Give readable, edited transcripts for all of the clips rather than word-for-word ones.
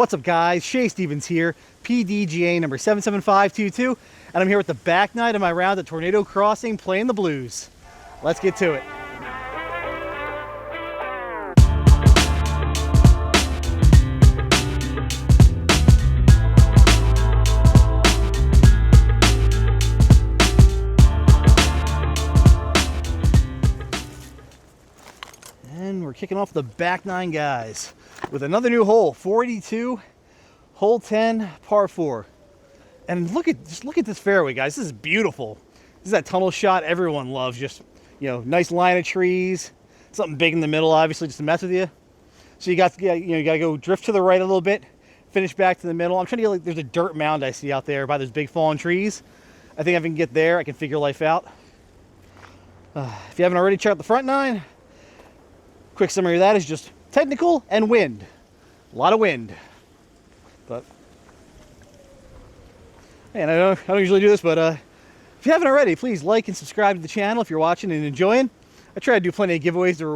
What's up, guys? Shay Stevens here, PDGA number 77522, and I'm here with the back nine of my round at Tornado Crossing playing the blues. Let's get to it. And we're kicking off the back nine, guys, with another new hole, 482, hole 10, par 4. And just look at this fairway, guys. This is beautiful. This is that tunnel shot everyone loves. Just, nice line of trees, something big in the middle, obviously, just to mess with you. So you got to go drift to the right a little bit, finish back to the middle. I'm trying to get, there's a dirt mound I see out there by those big fallen trees. I think if I can get there, I can figure life out. If you haven't already, check out the front nine. Quick summary of that is just technical and wind. A lot of wind. But, man, I don't usually do this, but if you haven't already, please like and subscribe to the channel if you're watching and enjoying. I try to do plenty of giveaways to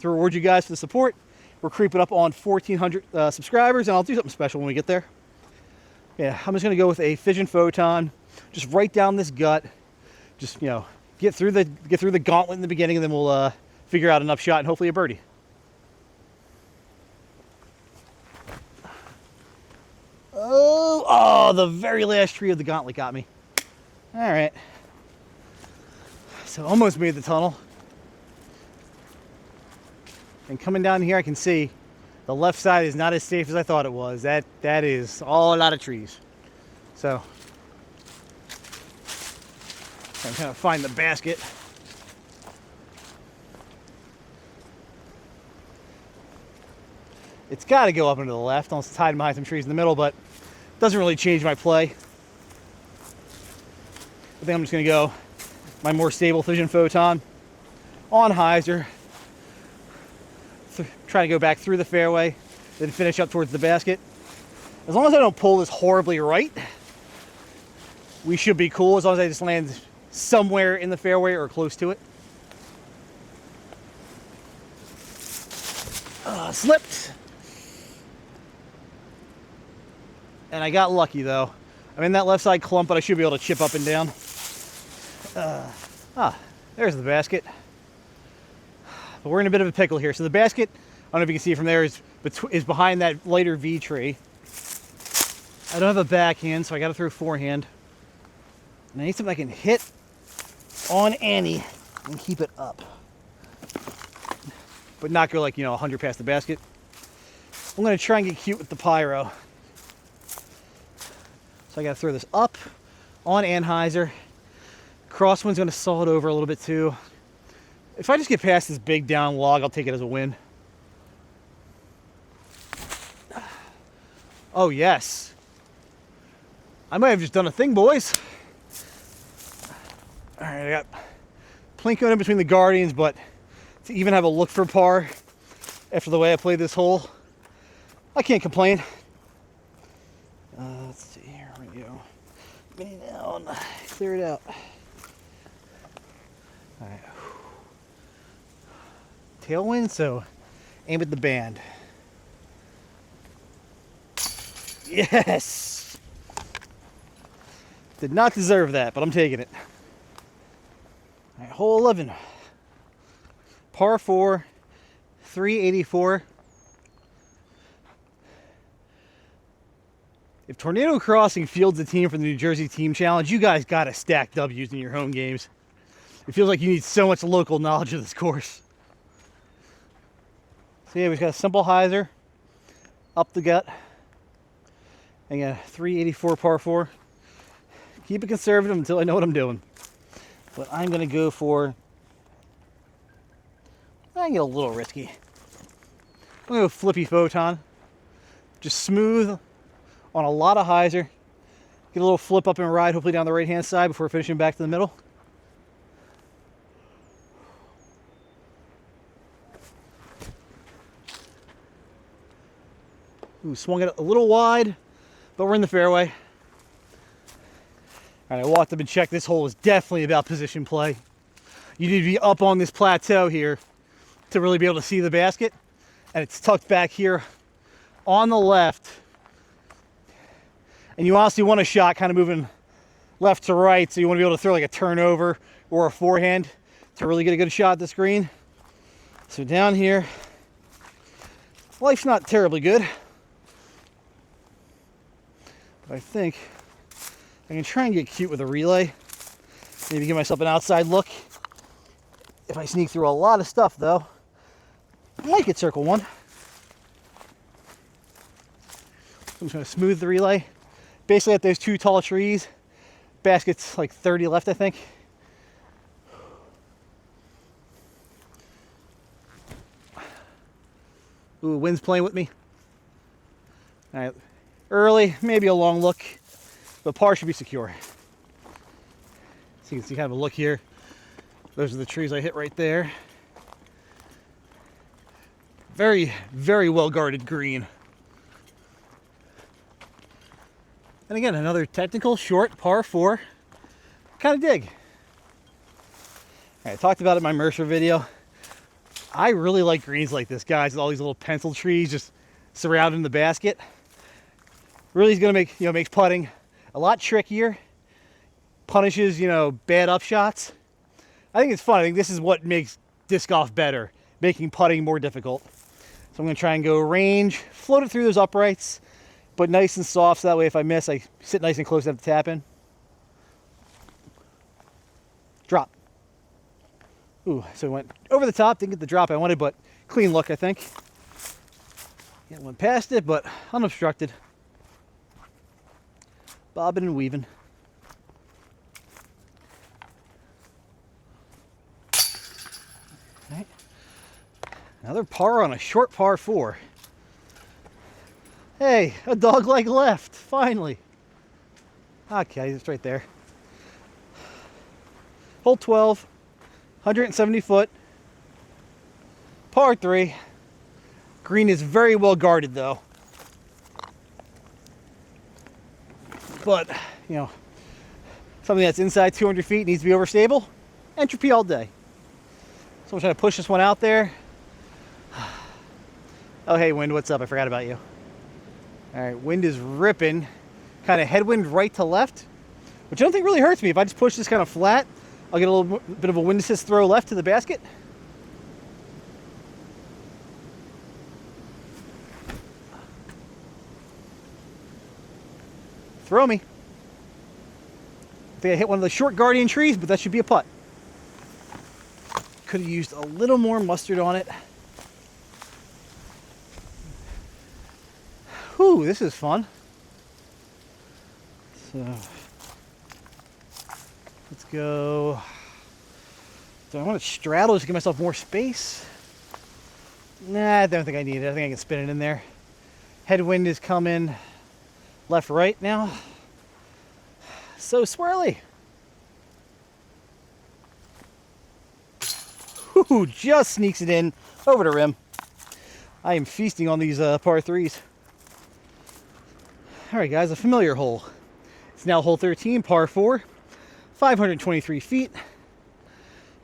reward you guys for the support. We're creeping up on 1,400 subscribers, and I'll do something special when we get there. Yeah, I'm just going to go with a fission photon, just right down this gut. Just, get through the gauntlet in the beginning, and then we'll figure out an upshot and hopefully a birdie. Oh, the very last tree of the gauntlet got me. All right. So almost made the tunnel. And coming down here, I can see the left side is not as safe as I thought it was. That is all a lot of trees. So I'm trying to find the basket. It's got to go up and to the left, unless it's hiding behind some trees in the middle, but it doesn't really change my play. I think I'm just going to go my more stable fission photon on hyzer. Try to go back through the fairway, then finish up towards the basket. As long as I don't pull this horribly right, we should be cool, as long as I just land somewhere in the fairway or close to it. Slipped. And I got lucky, though. I'm in that left side clump, but I should be able to chip up and down. There's the basket. But we're in a bit of a pickle here. So the basket, I don't know if you can see it from there, is behind that lighter V tree. I don't have a backhand, so I got to throw forehand. And I need something I can hit on Annie and keep it up. But not go 100 past the basket. I'm going to try and get cute with the pyro. So I got to throw this up on Anheuser. Crosswind's going to saw it over a little bit too. If I just get past this big down log, I'll take it as a win. Oh, yes. I might have just done a thing, boys. All right, I got Plinko in between the Guardians, but to even have a look for par after the way I played this hole, I can't complain. Let's see, here we go. Mini down, clear it out. All right. Tailwind, so aim at the band. Yes! Did not deserve that, but I'm taking it. All right, hole 11. Par 4, 384. If Tornado Crossing fields a team for the New Jersey Team Challenge, you guys got to stack W's in your home games. It feels like you need so much local knowledge of this course. So yeah, we've got a simple hyzer up the gut. And a 384 par 4. Keep it conservative until I know what I'm doing. But I'm going to go for... I get a little risky. I'm going to go flippy photon. Just smooth on a lot of hyzer. Get a little flip up and ride, hopefully down the right-hand side before finishing back to the middle. Ooh, swung it a little wide, but we're in the fairway. All right, I walked up and checked. This hole is definitely about position play. You need to be up on this plateau here to really be able to see the basket. And it's tucked back here on the left And you honestly want a shot kind of moving left to right, so you want to be able to throw like a turnover or a forehand to really get a good shot at this green. So down here, life's not terribly good. But I think I can try and get cute with a relay. Maybe give myself an outside look. If I sneak through a lot of stuff though, I might get circle one. I'm just gonna smooth the relay. Basically at those two tall trees. Basket's like 30 left, I think. Ooh, wind's playing with me. All right, early, maybe a long look, but par should be secure. So you can see kind of a look here. Those are the trees I hit right there. Very, very well guarded green. And again, another technical short par 4. Kind of dig. All right, I talked about it in my Mercer video. I really like greens like this, guys, with all these little pencil trees just surrounding the basket. Really is going to make, makes putting a lot trickier. Punishes, bad upshots. I think it's fun. I think this is what makes disc golf better, making putting more difficult. So I'm going to try and go range, float it through those uprights, but nice and soft, so that way if I miss, I sit nice and close to have to tap in. Drop. Ooh, so it went over the top, didn't get the drop I wanted, but clean look, I think. Yeah, went past it, but unobstructed. Bobbing and weaving. All right. Another par on a short par 4. Hey, a dog-leg left, finally. Okay, it's right there. Hole 12, 170 foot, par 3. Green is very well guarded though. But, something that's inside 200 feet needs to be overstable. Entropy all day. So I'm trying to push this one out there. Oh, hey, wind, what's up? I forgot about you. All right, wind is ripping, kind of headwind right to left, which I don't think really hurts me. If I just push this kind of flat, I'll get a little bit of a wind assist throw left to the basket. Throw me. I think I hit one of the short guardian trees, but that should be a putt. Could have used a little more mustard on it. Whew, this is fun. So, let's go. Do I want to straddle just to give myself more space? Nah, I don't think I need it. I think I can spin it in there. Headwind is coming left, right now. So swirly. Ooh, just sneaks it in over the rim. I am feasting on these par 3s. All right, guys, a familiar hole. It's now hole 13, par 4, 523 feet.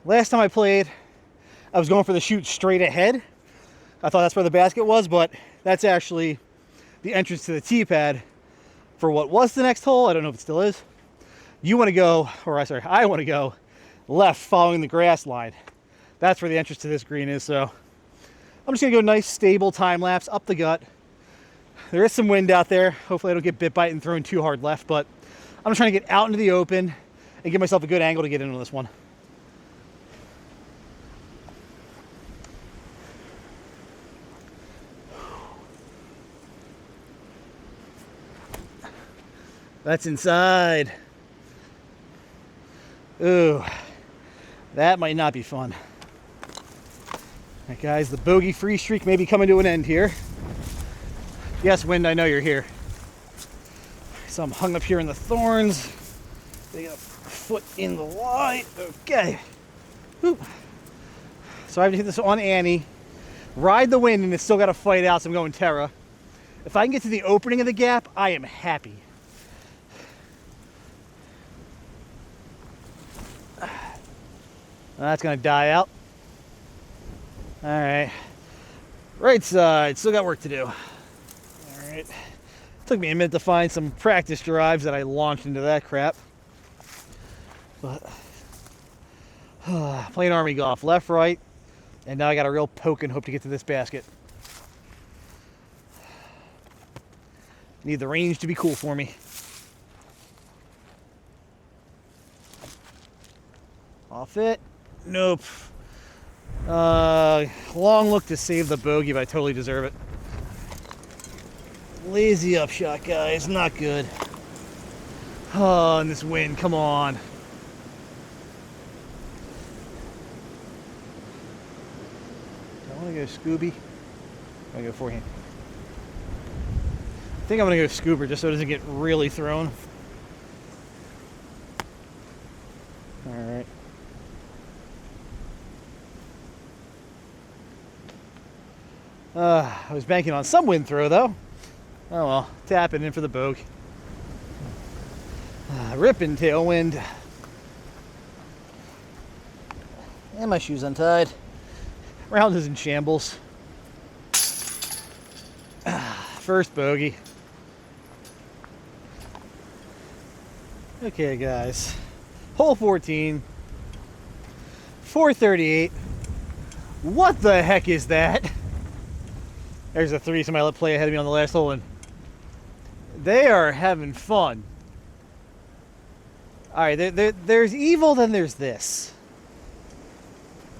Last time I played, I was going for the shoot straight ahead. I thought that's where the basket was, but that's actually the entrance to the tee pad for what was the next hole. I don't know if it still is. You want to go, I want to go left following the grass line. That's where the entrance to this green is. So I'm just going to go nice, stable time lapse up the gut. There is some wind out there. Hopefully I don't get bit by it and thrown too hard left, but I'm just trying to get out into the open and give myself a good angle to get into this one. That's inside. Ooh, that might not be fun. All right, guys, the bogey-free streak may be coming to an end here. Yes, wind, I know you're here. So I'm hung up here in the thorns. They got a foot in the light. Okay. Whew. So I have to hit this on Annie, ride the wind, and it's still got to fight out, so I'm going Terra. If I can get to the opening of the gap, I am happy. That's going to die out. All right. Right side, still got work to do. All right. Took Took me a minute to find some practice drives that I launched into that crap. But playing Army golf, left, right, and now I got a real poke and hope to get to this basket. Need the range to be cool for me. Off it. Nope. Long look to save the bogey, but I totally deserve it. Lazy upshot, guys. Not good. Oh, and this wind. Come on. I want to go Scooby. I'm going to go forehand. I think I'm going to go Scooper just so it doesn't get really thrown. Alright. I was banking on some wind throw though. Oh well, tapping in for the bogue. Ripping tailwind. And my shoes untied. Round is in shambles. First bogey. Okay guys. Hole 14. 438. What the heck is that? There's a threesome I let play ahead of me on the last hole, and they are having fun. All right, there's evil, then there's this.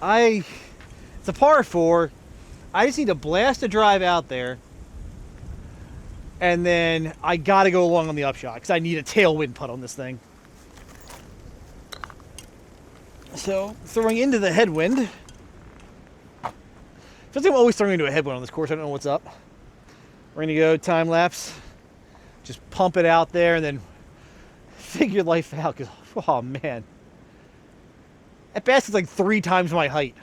It's a par 4. I just need to blast a drive out there, and then I got to go along on the upshot because I need a tailwind putt on this thing. So throwing into the headwind. Feels like I'm always throwing into a headwind on this course. I don't know what's up. We're gonna go time lapse. Just pump it out there and then figure life out. Cause oh man, at best it's like 3 times my height.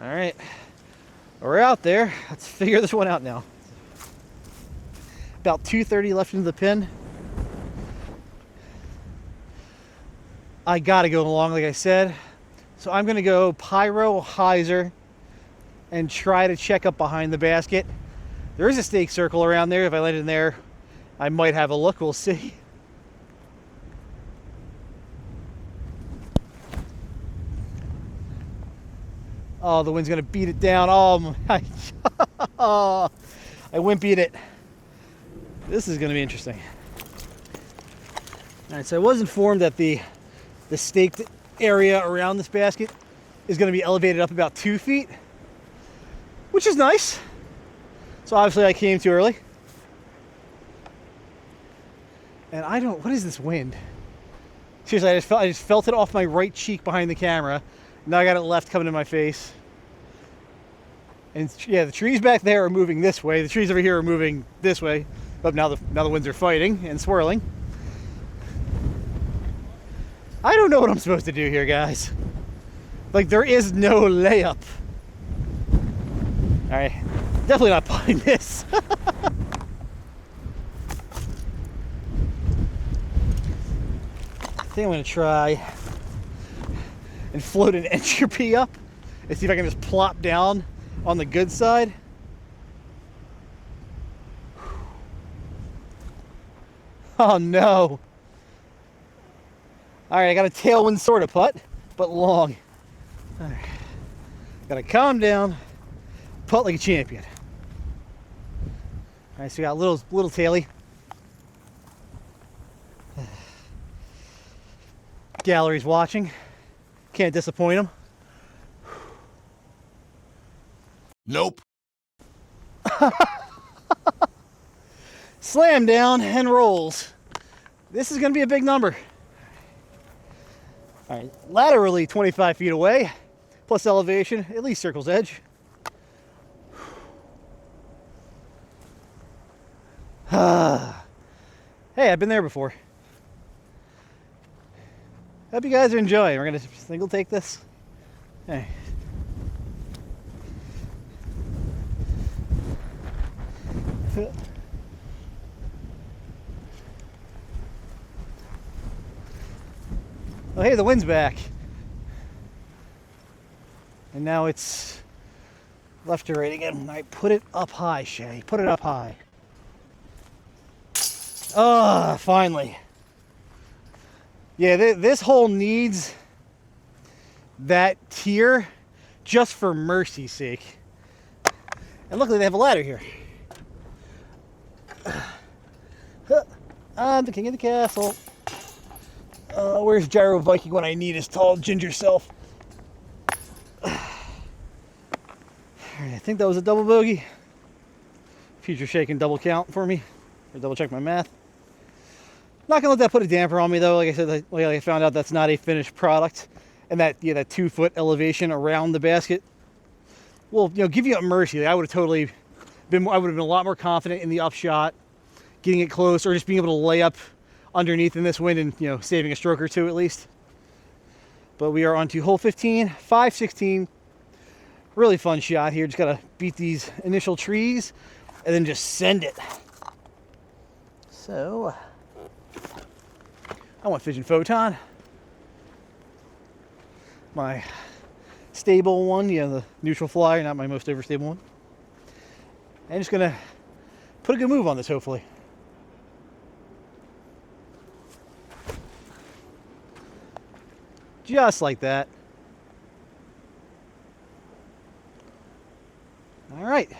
All right, we're out there. Let's figure this one out now. About 230 left into the pin. I gotta go along, like I said. So I'm gonna go Pyro Hyzer and try to check up behind the basket. There is a stake circle around there. If I land in there, I might have a look. We'll see. Oh, the wind's gonna beat it down. Oh my! Oh, I wind beat it. This is going to be interesting. All right, so I was informed that the staked area around this basket is going to be elevated up about 2 feet, which is nice. So obviously I came too early. And what is this wind? Seriously, I just felt it off my right cheek behind the camera. Now I got it left coming in my face. And yeah, the trees back there are moving this way. The trees over here are moving this way. But now the winds are fighting and swirling. I don't know what I'm supposed to do here, guys. Like, there is no layup. All right, definitely not putting this. I think I'm gonna try and float an entropy up and see if I can just plop down on the good side. Oh no. Alright, I got a tailwind sort of putt, but long. All right. Gotta calm down, putt like a champion. Alright, so we got a little taily. Gallery's watching. Can't disappoint them. Nope. Slam down and rolls. This is going to be a big number. All right, laterally 25 feet away, plus elevation, at least circle's edge. Hey, I've been there before. Hope you guys are enjoying. We're going to single take this. Hey. Oh, hey, the wind's back. And now it's left to right again. All right, put it up high, Shay. Put it up high. Ah, finally. Yeah, this hole needs that tier just for mercy's sake. And luckily they have a ladder here. I'm the king of the castle. Where's Gyro Viking when I need his tall ginger self? Alright, I think that was a double bogey. Future shake and double count for me. Or double check my math. Not gonna let that put a damper on me though. Like I said, like I found out that's not a finished product. And that 2-foot elevation around the basket will give you a mercy. Like I would have totally been a lot more confident in the upshot, getting it close, or just being able to lay up underneath in this wind and saving a stroke or two at least. But we are on to hole 15, 516. Really fun shot here. Just gotta beat these initial trees and then just send it. So I want Fission Photon. My stable one, the neutral flyer, not my most overstable one. And just gonna put a good move on this hopefully. Just like that. All right,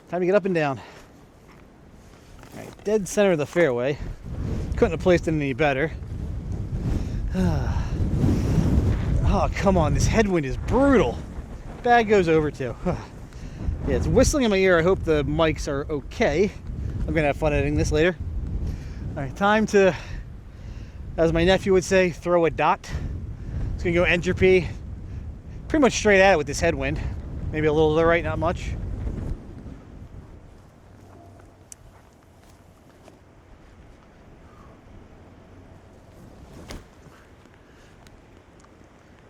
time to get up and down. All right, dead center of the fairway. Couldn't have placed it any better. Oh, come on, this headwind is brutal. Bag goes over too. Yeah, it's whistling in my ear. I hope the mics are okay. I'm gonna have fun editing this later. All right, time to, as my nephew would say, throw a dot. It's gonna go entropy, pretty much straight at it with this headwind. Maybe a little to the right, not much.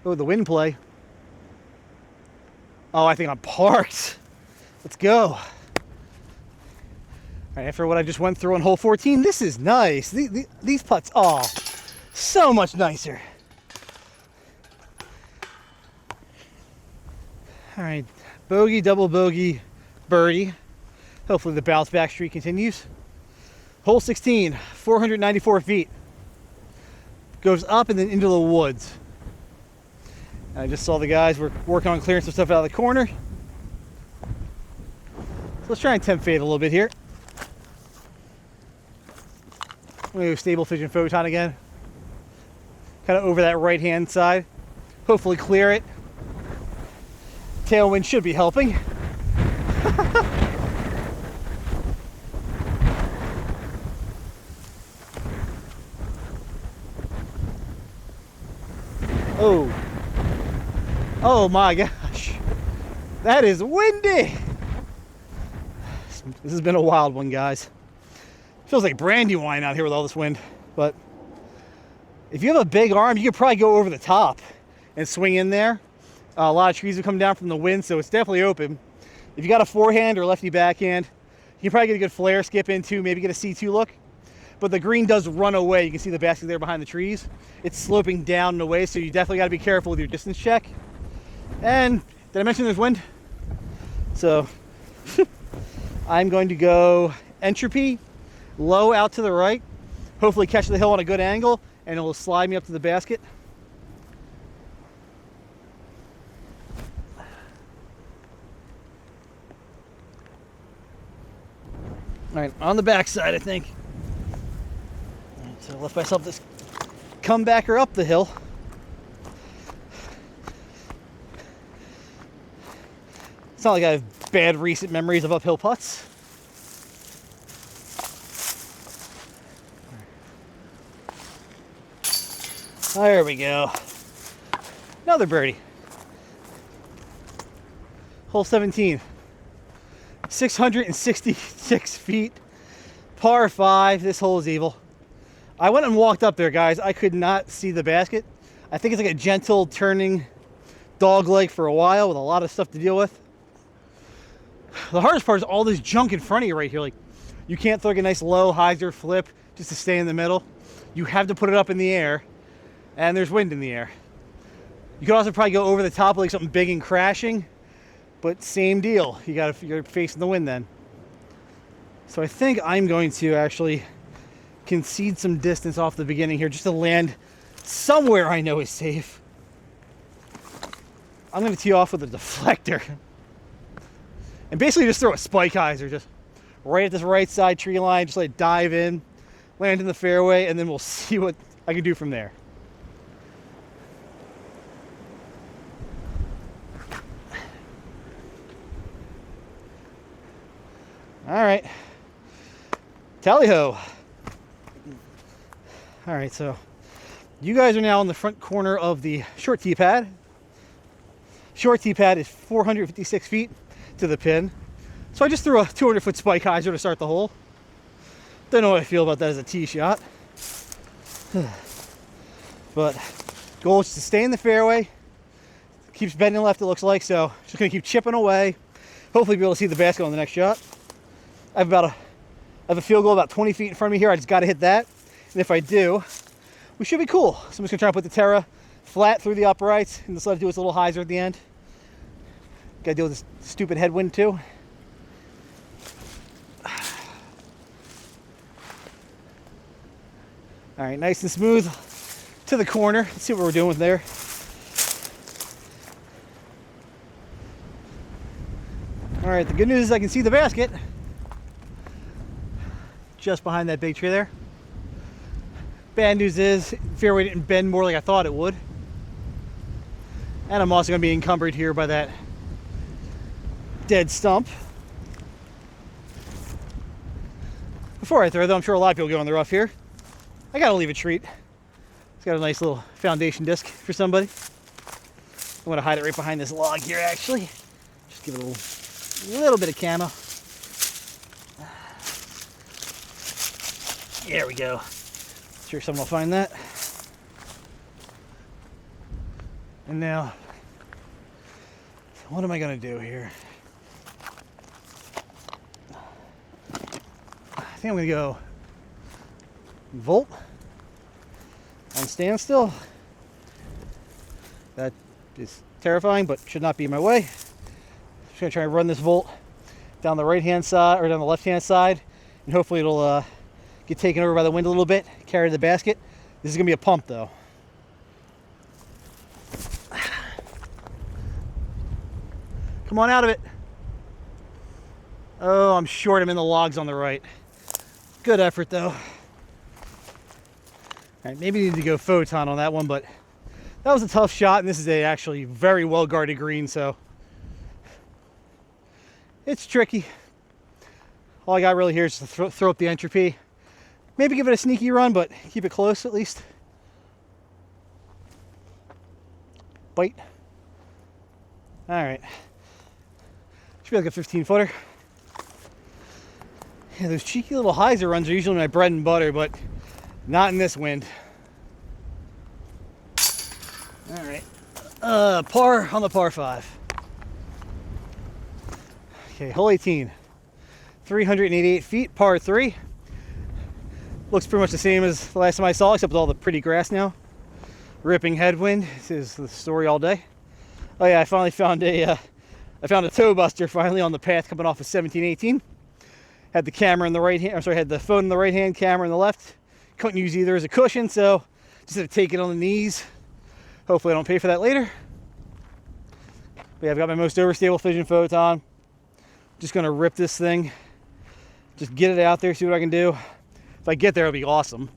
Oh, the wind play. Oh, I think I'm parked. Let's go. All right, after what I just went through on hole 14, this is nice. These putts, oh, so much nicer. All right, bogey, double bogey, birdie. Hopefully the bounce back streak continues. Hole 16, 494 feet. Goes up and then into the woods. And I just saw the guys were working on clearing some stuff out of the corner. So let's try and tempt fade a little bit here. I'm gonna go stable Fission Photon again. Kind of over that right hand side. Hopefully clear it. Tailwind should be helping. Oh. Oh my gosh. That is windy. This has been a wild one, guys. Feels like Brandywine out here with all this wind. But if you have a big arm, you could probably go over the top and swing in there. A lot of trees have come down from the wind, so it's definitely open. If you got a forehand or lefty backhand, you can probably get a good flare skip into, maybe get a C2 look. But the green does run away. You can see the basket there behind the trees. It's sloping down and away, so you definitely got to be careful with your distance check. And did I mention there's wind? So I'm going to go entropy, low out to the right, hopefully catch the hill on a good angle, and it will slide me up to the basket. All right, on the backside, I think. Right, so I left myself this comebacker up the hill. It's not like I have bad recent memories of uphill putts. There we go. Another birdie. Hole 17. 666 feet. Par 5. This hole is evil. I went and walked up there, guys. I could not see the basket. I think it's like a gentle turning dog leg for a while with a lot of stuff to deal with. The hardest part is all this junk in front of you right here. Like, you can't throw like a nice low hyzer flip just to stay in the middle. You have to put it up in the air. and there's wind in the air. You could also probably go over the top of like something big and crashing, but same deal. You're facing the wind then. So I think I'm going to actually concede some distance off the beginning here just to land somewhere I know is safe. I'm going to tee off with a deflector. And basically just throw a spike hyzer just right at this right side tree line, just let it dive in, land in the fairway, and then we'll see what I can do from there. All right, tally-ho. All right, so you guys are now in the front corner of the short tee pad. Short tee pad is 456 feet to the pin. So I just threw a 200-foot spike hyzer to start the hole. Don't know what I feel about that as a tee shot. But goal is to stay in the fairway. Keeps bending left, it looks like, so just gonna keep chipping away. Hopefully be able to see the basket on the next shot. I have a field goal about 20 feet in front of me here. I just gotta hit that. And if I do, we should be cool. So I'm just gonna try and put the Terra flat through the uprights and just let it do its little hyzer at the end. Gotta deal with this stupid headwind too. All right, nice and smooth to the corner. Let's see what we're doing with there. All right, the good news is I can see the basket just behind that big tree there. Bad news is fairway didn't bend more like I thought it would. And I'm also gonna be encumbered here by that dead stump. Before I throw though, I'm sure a lot of people go on the rough here. I gotta leave a treat. It's got a nice little foundation disc for somebody. I'm gonna hide it right behind this log here actually. Just give it a little bit of camo. There we go. Sure someone will find that. And now, what am I gonna do here? I think I'm gonna go volt on standstill. That is terrifying, but should not be in my way. Just gonna try and run this volt down the right hand side or down the left hand side, and hopefully it'll get taken over by the wind a little bit, carry the basket. This is gonna be a pump though. Come on out of it. Oh, I'm short. I'm in the logs on the right. Good effort though. All right, maybe need to go photon on that one, but that was a tough shot, and this is a actually very well guarded green, so it's tricky. All I got really here is to throw up the entropy. Maybe give it a sneaky run, but keep it close at least. Bite. All right. Should be like a 15-footer. Yeah, those cheeky little hyzer runs are usually my bread and butter, but not in this wind. All right. Par on the par 5. Okay, hole 18. 388 feet, par 3. Looks pretty much the same as the last time I saw, except with all the pretty grass now. Ripping headwind. This is the story all day. Oh yeah, I finally found a toe buster finally on the path coming off of 1718. Had the camera in the right hand, had the phone in the right hand, camera in the left. Couldn't use either as a cushion, so just had to take it on the knees. Hopefully I don't pay for that later. But yeah, I've got my most overstable fission photon. Just gonna rip this thing. Just get it out there, see what I can do. If I get there, it'll be awesome.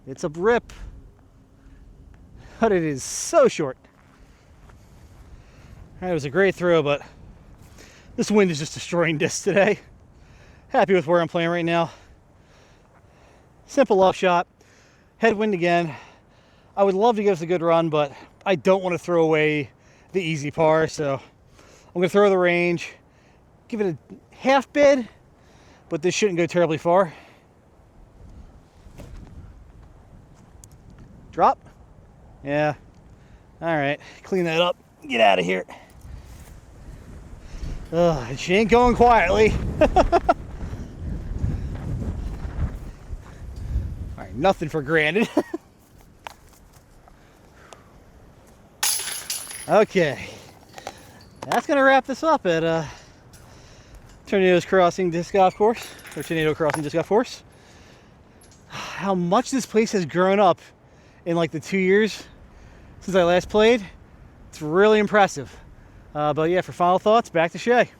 It's a rip, but it is so short. It was a great throw, but this wind is just destroying discs today. Happy with where I'm playing right now. Simple off shot, headwind again. I would love to give us a good run, but I don't want to throw away the easy par, so I'm going to throw the range, give it a half bid, but this shouldn't go terribly far. Drop. Yeah. All right, clean that up, get out of here. Ugh, she ain't going quietly. All right, nothing for granted. Okay, that's gonna wrap this up at Tornado Crossing Disc Golf Course, or Tornado Crossing Disc Golf Course. How much this place has grown up in like the 2 years since I last played. It's really impressive. But yeah, for final thoughts, back to Shay.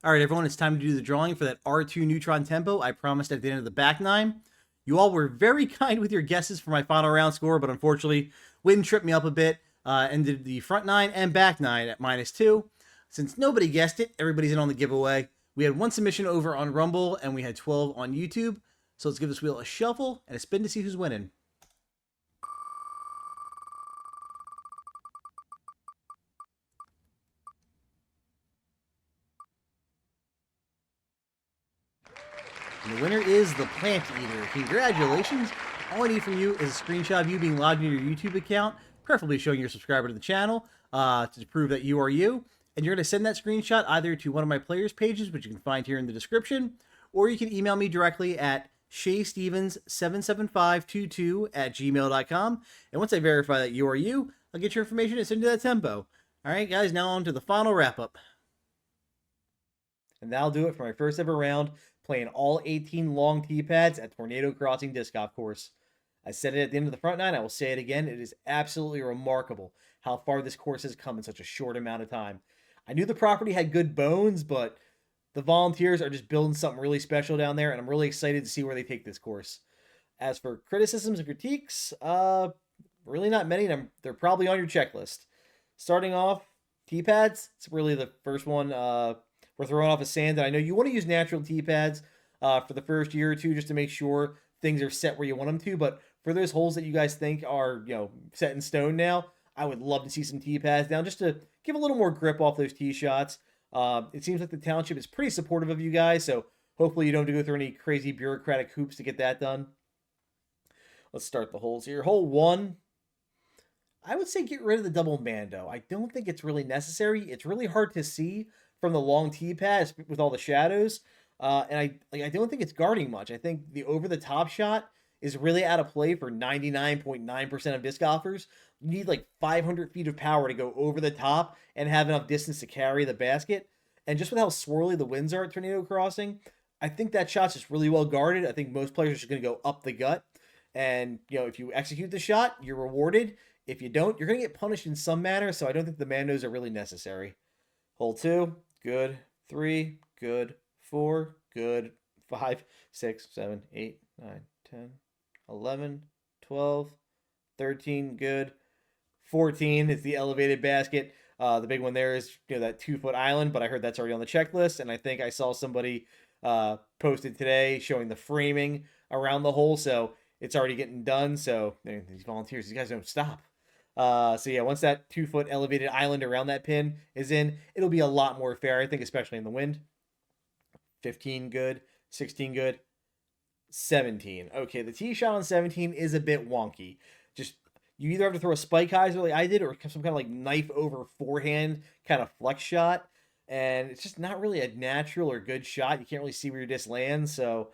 All right, everyone, it's time to do the drawing for that R2 Neutron Tempo I promised at the end of the back nine. You all were very kind with your guesses for my final round score, but unfortunately, wind tripped me up a bit. Ended the front nine and back nine at -2. Since nobody guessed it, everybody's in on the giveaway. We had one submission over on Rumble, and we had 12 on YouTube. So let's give this wheel a shuffle and a spin to see who's winning. And the winner is the Plant Eater. Congratulations. All I need from you is a screenshot of you being logged into your YouTube account, preferably showing you're a subscriber to the channel to prove that you are you. And you're going to send that screenshot either to one of my players' pages, which you can find here in the description, or you can email me directly at shaystevens77522@gmail.com. And once I verify that you are you, I'll get your information and send you that tempo. All right, guys, now on to the final wrap-up. And that'll do it for my first ever round, playing all 18 long tee pads at Tornado Crossing Disc Golf Course. I said it at the end of the front nine, I will say it again, it is absolutely remarkable how far this course has come in such a short amount of time. I knew the property had good bones, but the volunteers are just building something really special down there, and I'm really excited to see where they take this course. As for criticisms and critiques, really not many, and they're probably on your checklist. Starting off, tee pads, it's really the first one we're throwing off of sand, and I know you want to use natural tee pads for the first year or two just to make sure things are set where you want them to, but for those holes that you guys think are, set in stone now, I would love to see some tee pads down just to give a little more grip off those tee shots. It seems like the township is pretty supportive of you guys, so hopefully you don't have to go through any crazy bureaucratic hoops to get that done. Let's start the holes here. Hole 1, I would say get rid of the double mando. I don't think it's really necessary. It's really hard to see from the long tee pad with all the shadows, and I don't think it's guarding much. I think the over-the-top shot is really out of play for 99.9% of disc golfers. You need like 500 feet of power to go over the top and have enough distance to carry the basket. And just with how swirly the winds are at Tornado Crossing, I think that shot's just really well guarded. I think most players are just going to go up the gut. And, if you execute the shot, you're rewarded. If you don't, you're going to get punished in some manner. So I don't think the mandos are really necessary. Hole 2, good. 3, good. 4, good. 5, 6, 7, 8, 9, 10, 11, 12, 13, good. 14 is the elevated basket. The big one there is that 2-foot island, but I heard that's already on the checklist, and I think I saw somebody posted today showing the framing around the hole, so it's already getting done. So these volunteers, these guys don't stop. So yeah, once that 2-foot elevated island around that pin is in, it'll be a lot more fair, I think, especially in the wind. 15 good, 16 good, 17. Okay, the tee shot on 17 is a bit wonky. Just you either have to throw a spike hyzer like I did, or some kind of like knife over forehand kind of flex shot, and it's just not really a natural or good shot. You can't really see where your disc lands. So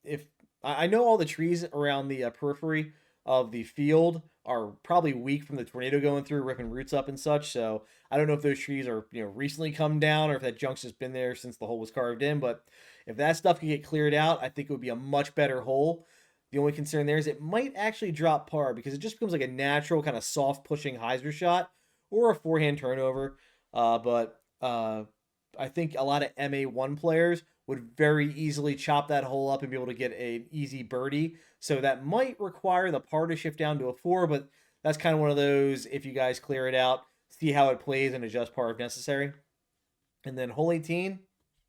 if I know all the trees around the periphery of the field are probably weak from the tornado going through, ripping roots up and such. So I don't know if those trees are recently come down or if that junk's just been there since the hole was carved in. But if that stuff can get cleared out, I think it would be a much better hole. The only concern there is it might actually drop par because it just becomes like a natural kind of soft pushing hyzer shot or a forehand turnover. But I think a lot of MA1 players would very easily chop that hole up and be able to get an easy birdie. So that might require the par to shift down to a 4, but that's kind of one of those, if you guys clear it out, see how it plays and adjust par if necessary. And then hole 18,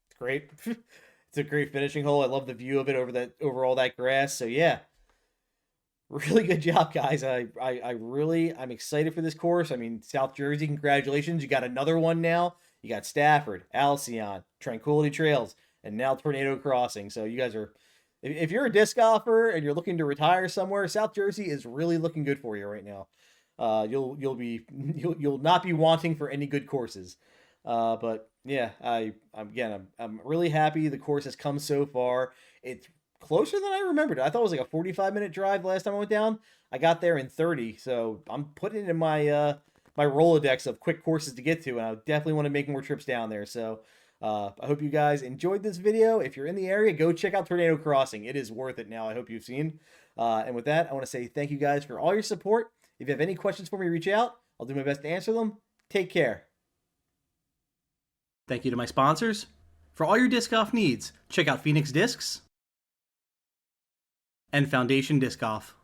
it's great. It's a great finishing hole. I love the view of it over all that grass. So yeah, really good job, guys. I'm excited for this course. I mean, South Jersey, congratulations. You got another one now. You got Stafford, Alcyon, Tranquility Trails, and now Tornado Crossing. So you guys are, if you're a disc golfer and you're looking to retire somewhere, South Jersey is really looking good for you right now. you'll not be wanting for any good courses. But yeah, I'm really happy the course has come so far. It's closer than I remembered. I thought it was like a 45-minute drive last time I went down. I got there in 30, so I'm putting it in my my Rolodex of quick courses to get to, and I definitely want to make more trips down there. So I hope you guys enjoyed this video. If you're in the area, go check out Tornado Crossing. It is worth it now. I hope you've seen. And with that, I want to say thank you guys for all your support. If you have any questions for me, reach out. I'll do my best to answer them. Take care. Thank you to my sponsors. For all your disc golf needs, check out Phoenix Discs and Foundation Disc Golf.